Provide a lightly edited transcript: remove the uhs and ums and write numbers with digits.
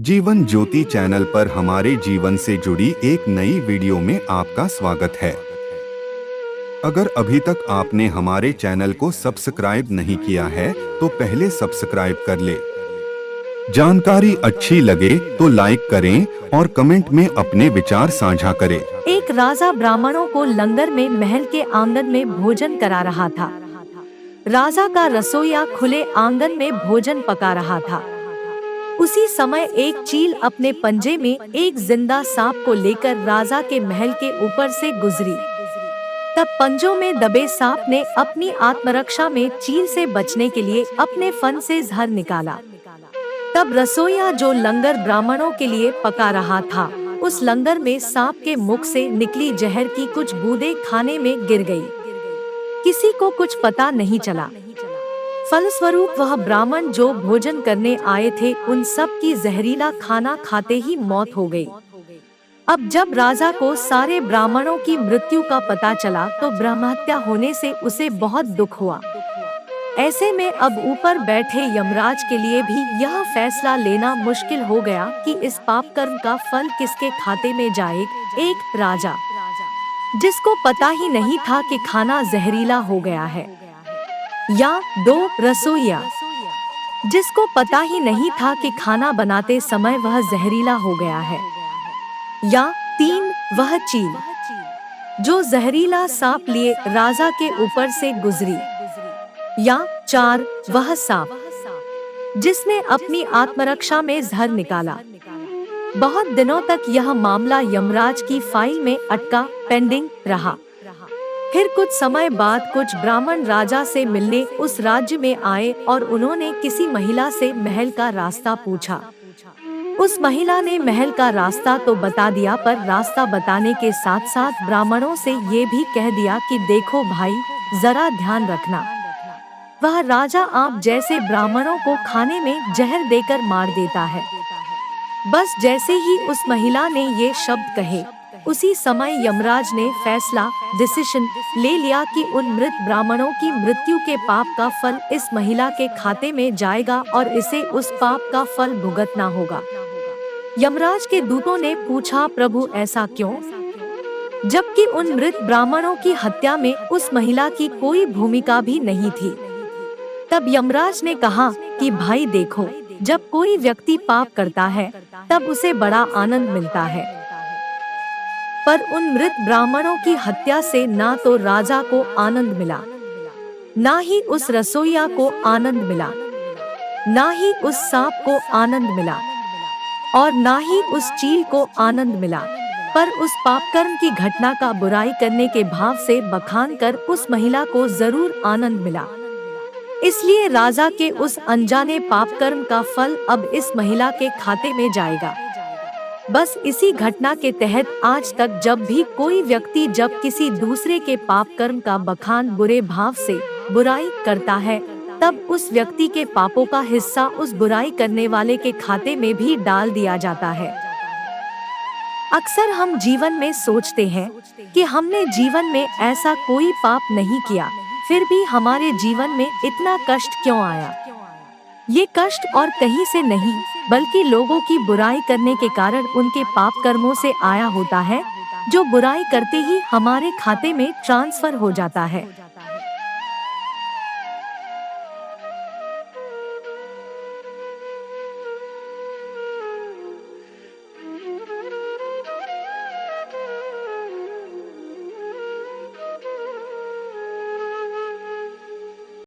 Jeevan Jyoti channel पर हमारे जीवन से जुड़ी एक नई वीडियो में आपका स्वागत है। अगर अभी तक आपने हमारे चैनल को सब्सक्राइब नहीं किया है तो पहले सब्सक्राइब कर ले। जानकारी अच्छी लगे तो लाइक करें और कमेंट में अपने विचार साझा करें। एक राजा ब्राह्मणों को लंगर में महल के आंगन में भोजन करा रहा था। राजा का रसोइया खुले आंगन में भोजन पका रहा था। उसी समय एक चील अपने पंजे में एक जिंदा सांप को लेकर राजा के महल के ऊपर से गुजरी। तब पंजों में दबे सांप ने अपनी आत्मरक्षा में चील से बचने के लिए अपने फन से जहर निकाला। तब रसोइया जो लंगर ब्राह्मणों के लिए पका रहा था, उस लंगर में सांप के मुख से निकली जहर की कुछ बूंदें खाने में गिर गई। किसी को कुछ पता नहीं चला। फलस्वरूप वह ब्राह्मण जो भोजन करने आए थे, उन सब की जहरीला खाना खाते ही मौत हो गई। अब जब राजा को सारे ब्राह्मणों की मृत्यु का पता चला तो ब्रह्महत्या होने से उसे बहुत दुख हुआ। ऐसे में अब ऊपर बैठे यमराज के लिए भी यह फैसला लेना मुश्किल हो गया कि इस पाप कर्म का फल किसके खाते में जाए। एक राजा जिसको पता ही नहीं था कि खाना जहरीला हो गया है, या दो रसोइया जिसको पता ही नहीं था कि खाना बनाते समय वह जहरीला हो गया है, या तीन वह चील जो जहरीला सांप लिए राजा के ऊपर से गुजरी, या चार वह सांप जिसने अपनी आत्मरक्षा में जहर निकाला। बहुत दिनों तक यह मामला यमराज की फाइल में अटका पेंडिंग रहा। फिर कुछ समय बाद कुछ ब्राह्मण राजा से मिलने उस राज्य में आए और उन्होंने किसी महिला से महल का रास्ता पूछा। उस महिला ने महल का रास्ता तो बता दिया, पर रास्ता बताने के साथ साथ ब्राह्मणों से ये भी कह दिया कि देखो भाई, जरा ध्यान रखना, वह राजा आप जैसे ब्राह्मणों को खाने में जहर देकर मार देता है। बस जैसे ही उस महिला ने ये शब्द कहे, उसी समय यमराज ने फैसला डिसीजन ले लिया कि उन मृत ब्राह्मणों की मृत्यु के पाप का फल इस महिला के खाते में जाएगा और इसे उस पाप का फल भुगतना होगा। यमराज के दूतों ने पूछा, प्रभु ऐसा क्यों, जबकि उन मृत ब्राह्मणों की हत्या में उस महिला की कोई भूमिका भी नहीं थी। तब यमराज ने कहा कि भाई देखो, जब कोई व्यक्ति पाप करता है तब उसे बड़ा आनंद मिलता है, पर उन मृत ब्राह्मणों की हत्या से ना तो राजा को आनंद मिला, ना ही उस रसोइया को आनंद मिला, ना ही उस सांप को आनंद मिला, और ना ही उस चील को आनंद मिला, पर उस पापकर्म की घटना का बुराई करने के भाव से बखान कर उस महिला को जरूर आनंद मिला। इसलिए राजा के उस अनजाने पापकर्म का फल अब इस महिला के खाते में जाएगा। बस इसी घटना के तहत आज तक जब भी कोई व्यक्ति जब किसी दूसरे के पाप कर्म का बखान बुरे भाव से बुराई करता है, तब उस व्यक्ति के पापों का हिस्सा उस बुराई करने वाले के खाते में भी डाल दिया जाता है। अक्सर हम जीवन में सोचते हैं कि हमने जीवन में ऐसा कोई पाप नहीं किया, फिर भी हमारे जीवन में इतना कष्ट क्यों आया। ये कष्ट और कहीं से नहीं बल्कि लोगों की बुराई करने के कारण उनके पाप कर्मों से आया होता है, जो बुराई करते ही हमारे खाते में ट्रांसफर हो जाता है।